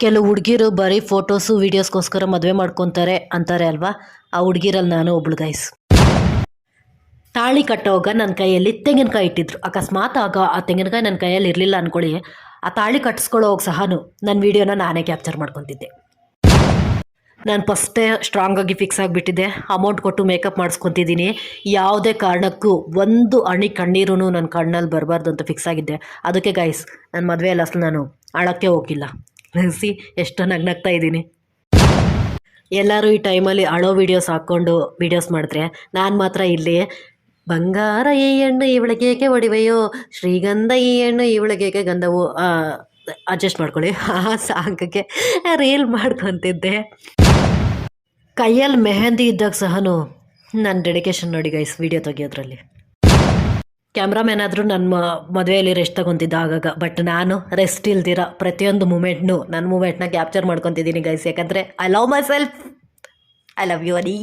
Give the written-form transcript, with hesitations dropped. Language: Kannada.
ಕೆಲವು ಹುಡುಗಿರು ಬರೀ ಫೋಟೋಸು ವೀಡಿಯೋಸ್ಗೋಸ್ಕರ ಮದುವೆ ಮಾಡ್ಕೊತಾರೆ ಅಂತಾರೆ ಅಲ್ವಾ, ಆ ಹುಡುಗಿರಲ್ಲಿ ನಾನು ಒಬ್ಳು ಗೈಸ್. ತಾಳಿ ಕಟ್ಟೋವಾಗ ನನ್ನ ಕೈಯಲ್ಲಿ ತೆಂಗಿನಕಾಯಿ ಇಟ್ಟಿದ್ರು. ಅಕಸ್ಮಾತ್ ಆಗ ಆ ತೆಂಗಿನಕಾಯಿ ನನ್ನ ಕೈಯಲ್ಲಿ ಇರಲಿಲ್ಲ ಅಂದ್ಕೊಳ್ಳಿ, ಆ ತಾಳಿ ಕಟ್ಟಿಸ್ಕೊಳ್ಳೋವಾಗ ಸಹ ನನ್ನ ವೀಡಿಯೋನ ನಾನೇ ಕ್ಯಾಪ್ಚರ್ ಮಾಡ್ಕೊತಿದ್ದೆ. ನಾನು ಫಸ್ಟೇ ಸ್ಟ್ರಾಂಗಾಗಿ ಫಿಕ್ಸ್ ಆಗಿಬಿಟ್ಟಿದ್ದೆ. ಅಮೌಂಟ್ ಕೊಟ್ಟು ಮೇಕಪ್ ಮಾಡಿಸ್ಕೊತಿದ್ದೀನಿ, ಯಾವುದೇ ಕಾರಣಕ್ಕೂ ಒಂದು ಹನಿ ಕಣ್ಣೀರೂ ನನ್ನ ಕಣ್ಣಲ್ಲಿ ಬರಬಾರ್ದು ಅಂತ ಫಿಕ್ಸ್ ಆಗಿದ್ದೆ. ಅದಕ್ಕೆ ಗೈಸ್ ನನ್ನ ಮದುವೆಯಲ್ಲಿ ಅಸಲು ನಾನು ಅಳೋಕ್ಕೆ ಹೋಗಿಲ್ಲ. ಸಿ ಎಷ್ಟು ನಗ್ನಗ್ತಾ ಇದ್ದೀನಿ. ಎಲ್ಲರೂ ಈ ಟೈಮಲ್ಲಿ ಅಳೋ ವೀಡಿಯೋಸ್ ಹಾಕ್ಕೊಂಡು ವೀಡಿಯೋಸ್ ಮಾಡಿದ್ರೆ, ನಾನು ಮಾತ್ರ ಇಲ್ಲಿ ಬಂಗಾರ ಈ ಹೆಣ್ಣು ಇವಳಿಗೇಕೆ ಒಡಿವೆಯೋ, ಶ್ರೀಗಂಧ ಈ ಹೆಣ್ಣು ಇವಳಿಗೇಕೆ ಗಂಧವು ಅಡ್ಜಸ್ಟ್ ಮಾಡ್ಕೊಳ್ಳಿ, ಆ ಸಾಂಗ್ಗೆ ರೀಲ್ ಮಾಡ್ಕೊತಿದ್ದೆ. ಕೈಯಲ್ಲಿ ಮೆಹಂದಿ ಇದ್ದಾಗ ಸಹ ನನ್ನ ಡೆಡಿಕೇಶನ್ ನೋಡಿ ಗೈಸ್ ವೀಡಿಯೋ ತೆಗಿಯೋದ್ರಲ್ಲಿ. ಕ್ಯಾಮ್ರಾಮ್ಯಾನ್ ಆದರೂ ನನ್ನ ಮದುವೆಯಲ್ಲಿ ರೆಸ್ಟ್ ತೊಗೊತಿದ್ದ ಆಗಾಗ, ಬಟ್ ನಾನು ರೆಸ್ಟ್ ಇಲ್ದಿರ ಪ್ರತಿಯೊಂದು ಮೂಮೆಂಟ್ನು ನನ್ನ ಮೂಮೆಂಟ್ನ ಕ್ಯಾಪ್ಚರ್ ಮಾಡ್ಕೊತಿದ್ದೀನಿ ಗೈಸ್. ಯಾಕಂದರೆ I love myself, I love you ಅಡಿ.